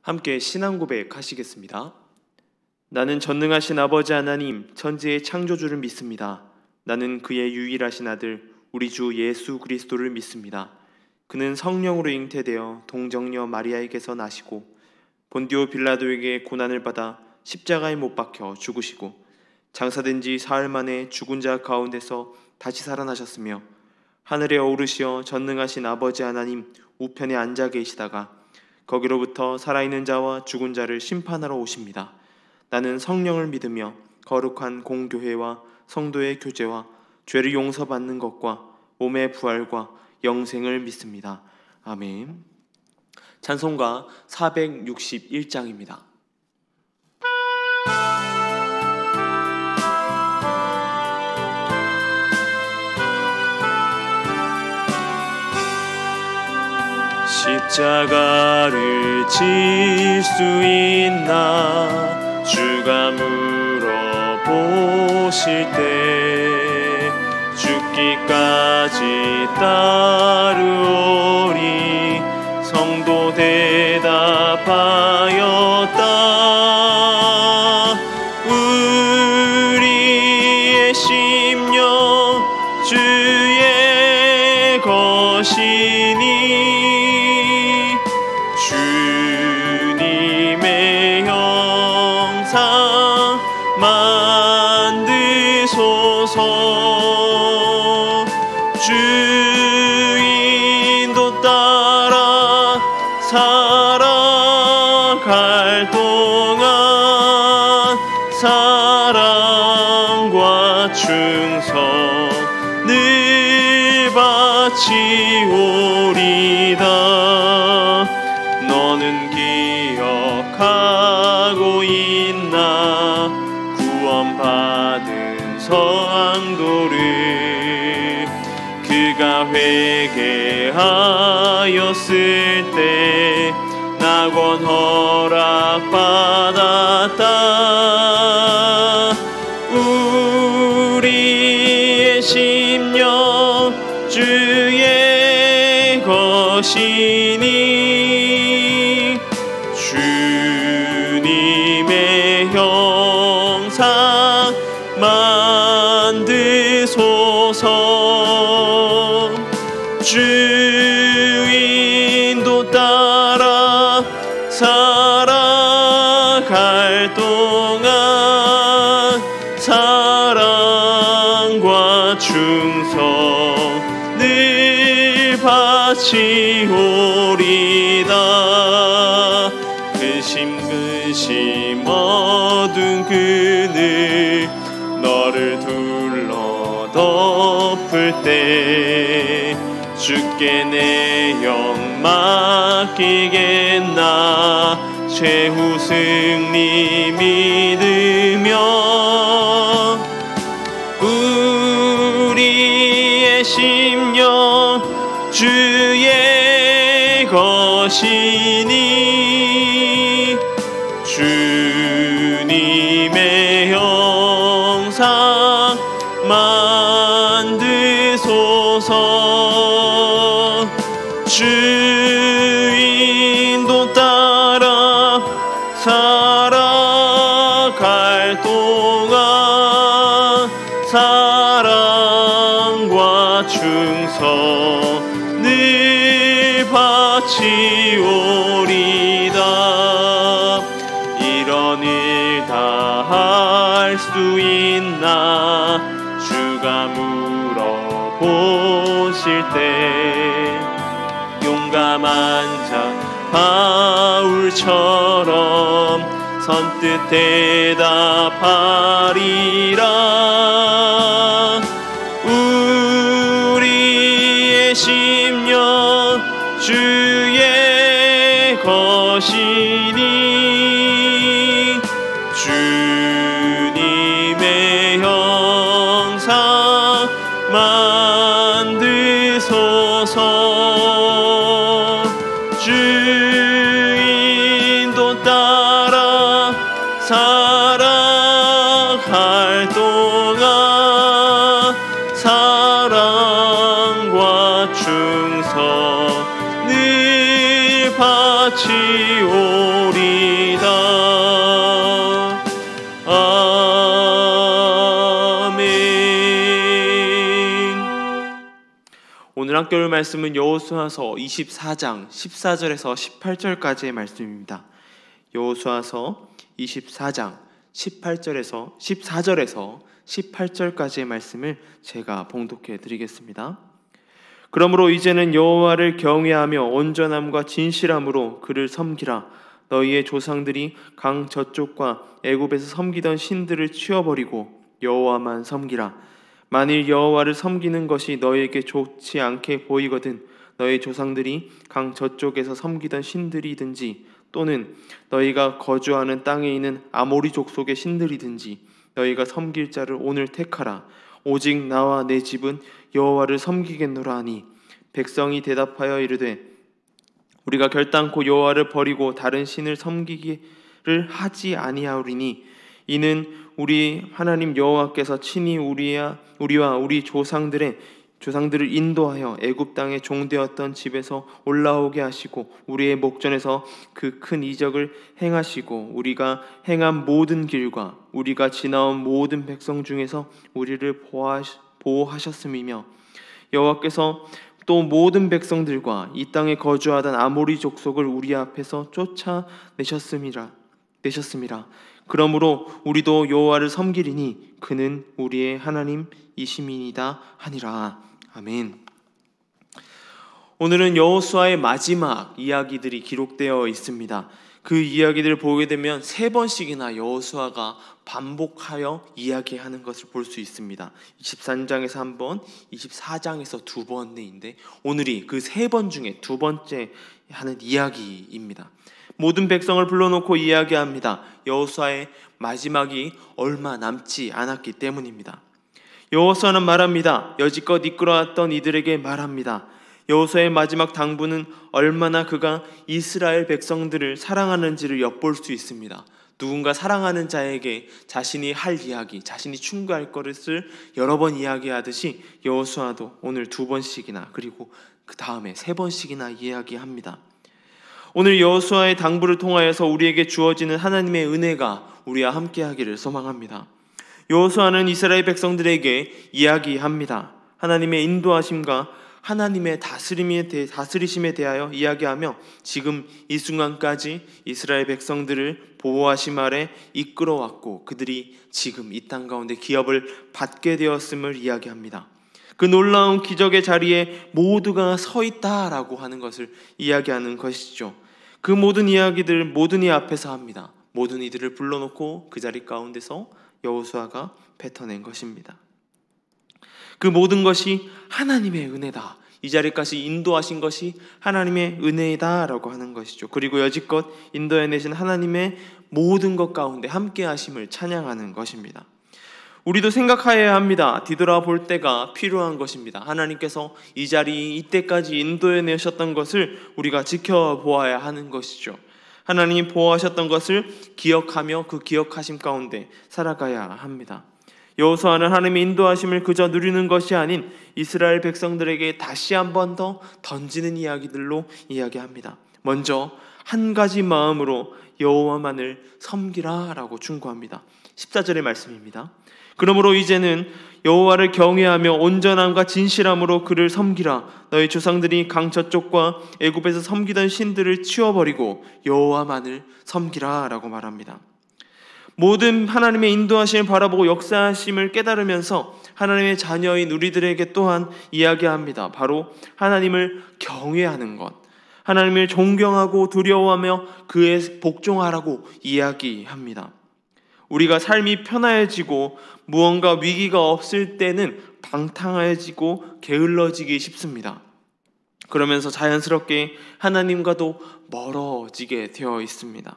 함께 신앙 고백하시겠습니다. 나는 전능하신 아버지 하나님 천지의 창조주를 믿습니다. 나는 그의 유일하신 아들 우리 주 예수 그리스도를 믿습니다. 그는 성령으로 잉태되어 동정녀 마리아에게서 나시고 본디오 빌라도에게 고난을 받아 십자가에 못 박혀 죽으시고 장사된 지 사흘 만에 죽은 자 가운데서 다시 살아나셨으며 하늘에 오르시어 전능하신 아버지 하나님 우편에 앉아 계시다가 거기로부터 살아있는 자와 죽은 자를 심판하러 오십니다. 나는 성령을 믿으며 거룩한 공교회와 성도의 교제와 죄를 용서받는 것과 몸의 부활과 영생을 믿습니다. 아멘. 찬송가 461장입니다. 십자가를 질 수 있나 주가 물어보실 때 죽기까지 따르오리 성도 대답하였다. 우리의 심령 주의 것이니 주님의 형상 만드소서. 주인도 따라 살아갈 동안 사랑과 충성을 바치오리다. 너는 기억하고 있나 구원받은 성도를 그가 회개하였을 때 낙원 허락받았다. 우리의 심령 주의 것이니 주님의 형상 만드소서. 주인도 따라 살아갈 동안 사랑과 충성을 바치오리다. 근심 어두운 그늘 너를 둘러 덮을 때 주께 내 영 맡기겠나 최후 승리 믿으며 우리의 심령 주의 것이니 주님의 형상 만드소서. 주인도 따라 살아갈 동안 사랑과 충성을 바치오리다. 이런 일 다 할 수 있나 주가 물어보실 때 용감한 자 바울처럼 선뜻 대답하리라. 우리의 심령 주의 것이니 주님의 형상 만드소서. 주인도 따라 살아갈 동안 사랑과 충성을 바치오리. 언약궤를 말씀은 여호수아서 24장 14절에서 18절까지의 말씀입니다. 여호수아서 24장 18절에서 14절에서 18절까지의 말씀을 제가 봉독해 드리겠습니다. 그러므로 이제는 여호와를 경외하며 온전함과 진실함으로 그를 섬기라. 너희의 조상들이 강 저쪽과 애굽에서 섬기던 신들을 치워버리고 여호와만 섬기라. 만일 여호와를 섬기는 것이 너희에게 좋지 않게 보이거든 너희 조상들이 강 저쪽에서 섬기던 신들이든지 또는 너희가 거주하는 땅에 있는 아모리 족속의 신들이든지 너희가 섬길 자를 오늘 택하라. 오직 나와 내 집은 여호와를 섬기겠노라 하니 백성이 대답하여 이르되 우리가 결단코 여호와를 버리고 다른 신을 섬기기를 하지 아니하오리니 이는 우리 하나님 여호와께서 친히 우리와 우리 조상들을 인도하여 애굽 땅에 종되었던 집에서 올라오게 하시고 우리의 목전에서 그 큰 이적을 행하시고 우리가 행한 모든 길과 우리가 지나온 모든 백성 중에서 우리를 보호하셨음이며 여호와께서 또 모든 백성들과 이 땅에 거주하던 아모리 족속을 우리 앞에서 쫓아내셨음이라. 그러므로 우리도 여호와를 섬기리니 그는 우리의 하나님이심이니이다 하니라. 아멘. 오늘은 여호수아의 마지막 이야기들이 기록되어 있습니다. 그 이야기들을 보게 되면 3번씩이나 여호수아가 반복하여 이야기하는 것을 볼 수 있습니다. 23장에서 한 번, 24장에서 2번인데 오늘이 그 3번 중에 2번째 하는 이야기입니다. 모든 백성을 불러놓고 이야기합니다. 여호수아의 마지막이 얼마 남지 않았기 때문입니다. 여호수아는 말합니다. 여지껏 이끌어왔던 이들에게 말합니다. 여호수아의 마지막 당부는 얼마나 그가 이스라엘 백성들을 사랑하는지를 엿볼 수 있습니다. 누군가 사랑하는 자에게 자신이 할 이야기, 자신이 충고할 것을 여러 번 이야기하듯이 여호수아도 오늘 2번씩이나 그리고 그 다음에 3번씩이나 이야기합니다. 오늘 여호수아의 당부를 통하여서 우리에게 주어지는 하나님의 은혜가 우리와 함께하기를 소망합니다. 여호수아는 이스라엘 백성들에게 이야기합니다. 하나님의 인도하심과 하나님의 다스리심에 대하여 이야기하며 지금 이 순간까지 이스라엘 백성들을 보호하심 아래 이끌어왔고 그들이 지금 이 땅 가운데 기업을 받게 되었음을 이야기합니다. 그 놀라운 기적의 자리에 모두가 서 있다라고 하는 것을 이야기하는 것이죠. 그 모든 이야기들 모든 이 앞에서 합니다. 모든 이들을 불러놓고 그 자리 가운데서 여호수아가 뱉어낸 것입니다. 그 모든 것이 하나님의 은혜다. 이 자리까지 인도하신 것이 하나님의 은혜다라고 하는 것이죠. 그리고 여지껏 인도해내신 하나님의 모든 것 가운데 함께 하심을 찬양하는 것입니다. 우리도 생각해야 합니다. 뒤돌아볼 때가 필요한 것입니다. 하나님께서 이 자리 이때까지 인도해내셨던 것을 우리가 지켜보아야 하는 것이죠. 하나님이 보호하셨던 것을 기억하며 그 기억하심 가운데 살아가야 합니다. 여호수아는 하나님의 인도하심을 그저 누리는 것이 아닌 이스라엘 백성들에게 다시 한 번 더 던지는 이야기들로 이야기합니다. 먼저 한 가지 마음으로 여호와만을 섬기라 라고 충고합니다. 14절의 말씀입니다. 그러므로 이제는 여호와를 경외하며 온전함과 진실함으로 그를 섬기라. 너희 조상들이 강 저쪽과 애굽에서 섬기던 신들을 치워버리고 여호와만을 섬기라 라고 말합니다. 모든 하나님의 인도하심을 바라보고 역사하심을 깨달으면서 하나님의 자녀인 우리들에게 또한 이야기합니다. 바로 하나님을 경외하는 것, 하나님을 존경하고 두려워하며 그에 복종하라고 이야기합니다. 우리가 삶이 편해지고 무언가 위기가 없을 때는 방탕해지고 게을러지기 쉽습니다. 그러면서 자연스럽게 하나님과도 멀어지게 되어 있습니다.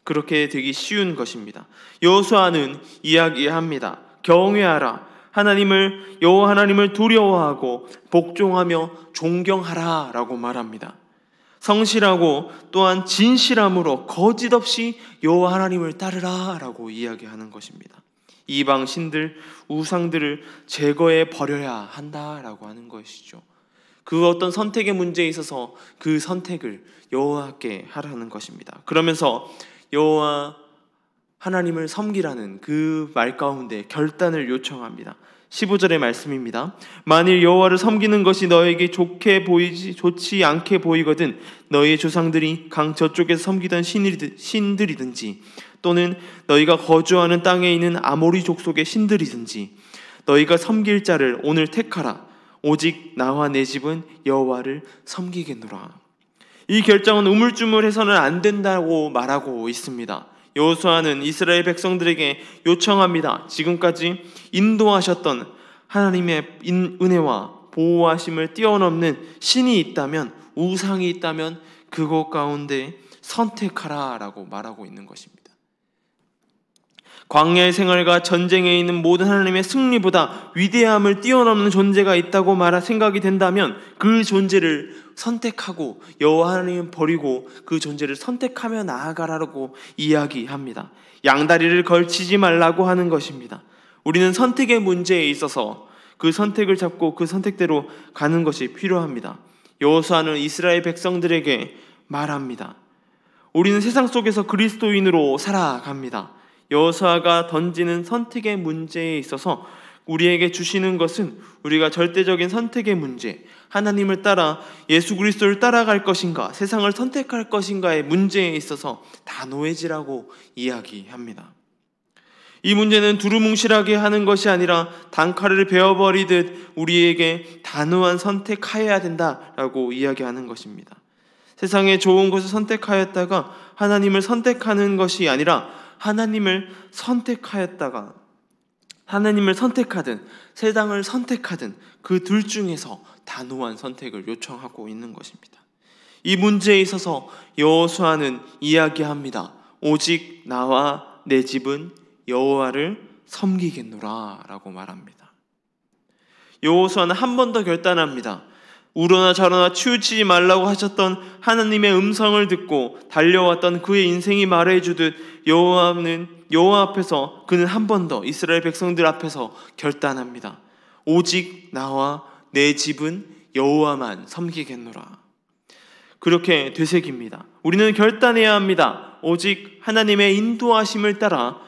그렇게 되기 쉬운 것입니다. 여호수아는 이야기합니다. 경외하라. 여호와 하나님을 두려워하고 복종하며 존경하라 라고 말합니다. 성실하고 또한 진실함으로 거짓 없이 여호와 하나님을 따르라 라고 이야기하는 것입니다. 이방 신들, 우상들을 제거해 버려야 한다라고 하는 것이죠. 그 어떤 선택의 문제에 있어서 그 선택을 여호와께 하라는 것입니다. 그러면서 여호와 하나님을 섬기라는 그 말 가운데 결단을 요청합니다. 15절의 말씀입니다. 만일 여호와를 섬기는 것이 너에게 좋지 않게 보이거든 너희의 조상들이 강 저쪽에서 섬기던 신들이든지 또는 너희가 거주하는 땅에 있는 아모리 족속의 신들이든지 너희가 섬길 자를 오늘 택하라. 오직 나와 내 집은 여호와를 섬기겠노라. 이 결정은 우물쭈물해서는 안 된다고 말하고 있습니다. 여호수아는 이스라엘 백성들에게 요청합니다. 지금까지 인도하셨던 하나님의 은혜와 보호하심을 뛰어넘는 신이 있다면, 우상이 있다면 그것 가운데 선택하라 라고 말하고 있는 것입니다. 광야의 생활과 전쟁에 있는 모든 하나님의 승리보다 위대함을 뛰어넘는 존재가 있다고 생각이 된다면 그 존재를 선택하고 여호와 하나님은 버리고 그 존재를 선택하며 나아가라고 이야기합니다. 양다리를 걸치지 말라고 하는 것입니다. 우리는 선택의 문제에 있어서 그 선택을 잡고 그 선택대로 가는 것이 필요합니다. 여호수아는 이스라엘 백성들에게 말합니다. 우리는 세상 속에서 그리스도인으로 살아갑니다. 여호수아가 던지는 선택의 문제에 있어서 우리에게 주시는 것은 우리가 절대적인 선택의 문제, 하나님을 따라 예수 그리스도를 따라갈 것인가, 세상을 선택할 것인가의 문제에 있어서 단호해지라고 이야기합니다. 이 문제는 두루뭉실하게 하는 것이 아니라 단칼을 베어버리듯 우리에게 단호한 선택하여야 된다라고 이야기하는 것입니다. 세상에 좋은 것을 선택하였다가 하나님을 선택하는 것이 아니라 하나님을 선택하든 세상을 선택하든 그 둘 중에서 단호한 선택을 요청하고 있는 것입니다. 이 문제에 있어서 여호수아는 이야기합니다. 오직 나와 내 집은 여호와를 섬기겠노라 라고 말합니다. 여호수아는 한 번 더 결단합니다. 우러나 저러나 치우치지 말라고 하셨던 하나님의 음성을 듣고 달려왔던 그의 인생이 말해주듯 여호와 앞에서 그는 한 번 더 이스라엘 백성들 앞에서 결단합니다. 오직 나와 내 집은 여호와만 섬기겠노라. 그렇게 되새깁니다. 우리는 결단해야 합니다. 오직 하나님의 인도하심을 따라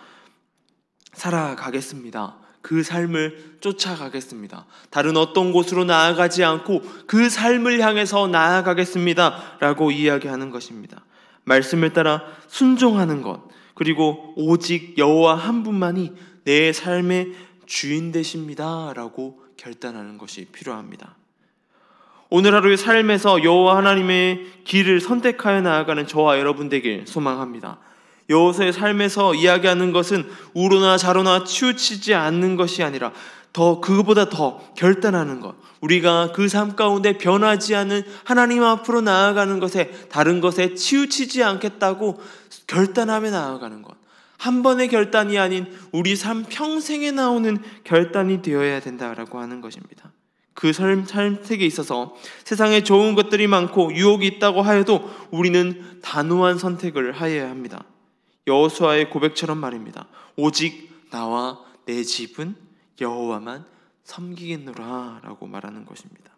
살아가겠습니다. 그 삶을 쫓아가겠습니다. 다른 어떤 곳으로 나아가지 않고 그 삶을 향해서 나아가겠습니다 라고 이야기하는 것입니다. 말씀을 따라 순종하는 것, 그리고 오직 여호와 한 분만이 내 삶의 주인 되십니다 라고 결단하는 것이 필요합니다. 오늘 하루의 삶에서 여호와 하나님의 길을 선택하여 나아가는 저와 여러분 되길 소망합니다. 여호수아의 삶에서 이야기하는 것은 우로나 자로나 치우치지 않는 것이 아니라 그거보다 더 결단하는 것, 우리가 그 삶 가운데 변하지 않는 하나님 앞으로 나아가는 것에, 다른 것에 치우치지 않겠다고 결단하며 나아가는 것, 한 번의 결단이 아닌 우리 삶 평생에 나오는 결단이 되어야 된다라고 하는 것입니다. 그 선택에 있어서 세상에 좋은 것들이 많고 유혹이 있다고 하여도 우리는 단호한 선택을 하여야 합니다. 여호수아의 고백처럼 말입니다. 오직 나와 내 집은 여호와만 섬기겠노라 라고 말하는 것입니다.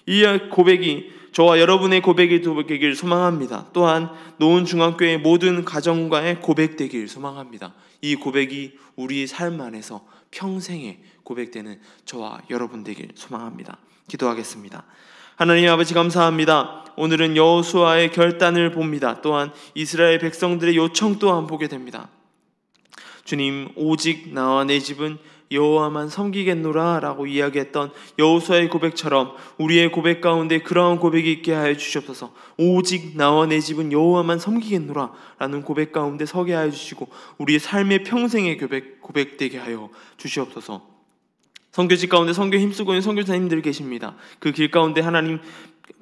이 고백이 저와 여러분의 고백이 되길 소망합니다. 또한 노은중앙교회 모든 가정과의 고백되길 소망합니다. 이 고백이 우리 삶 안에서 평생에 고백되는 저와 여러분 되길 소망합니다. 기도하겠습니다. 하나님 아버지 감사합니다. 오늘은 여호수아의 결단을 봅니다. 또한 이스라엘 백성들의 요청 또한 보게 됩니다. 주님, 오직 나와 내 집은 여호와만 섬기겠노라 라고 이야기했던 여호수아의 고백처럼 우리의 고백 가운데 그러한 고백이 있게 하여 주시옵소서. 오직 나와 내 집은 여호와만 섬기겠노라 라는 고백 가운데 서게 하여 주시고 우리의 삶의 평생의 고백되게 하여 주시옵소서. 선교직 가운데 선교 힘쓰고 있는 선교사님들 계십니다. 그 길 가운데 하나님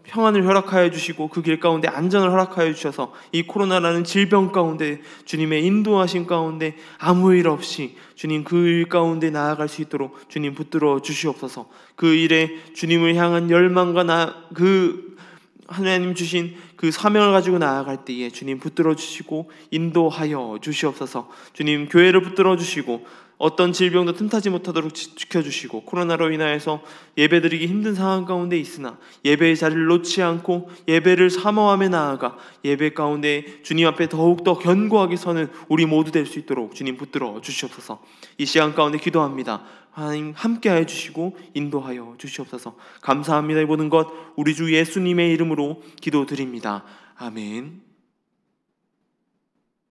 평안을 허락하여 주시고 그 길 가운데 안전을 허락하여 주셔서 이 코로나라는 질병 가운데 주님의 인도하심 가운데 아무 일 없이 주님 그 일 가운데 나아갈 수 있도록 주님 붙들어 주시옵소서. 그 일에 주님을 향한 열망과 그 하나님 주신 그 사명을 가지고 나아갈 때에 주님 붙들어 주시고 인도하여 주시옵소서. 주님 교회를 붙들어 주시고 어떤 질병도 틈타지 못하도록 지켜주시고 코로나로 인하여서 예배드리기 힘든 상황 가운데 있으나 예배의 자리를 놓지 않고 예배를 사모하며 나아가 예배 가운데 주님 앞에 더욱더 견고하게 서는 우리 모두 될 수 있도록 주님 붙들어 주시옵소서. 이 시간 가운데 기도합니다. 하나님 함께하여 주시고 인도하여 주시옵소서. 감사합니다. 이 모든 것 우리 주 예수님의 이름으로 기도드립니다. 아멘.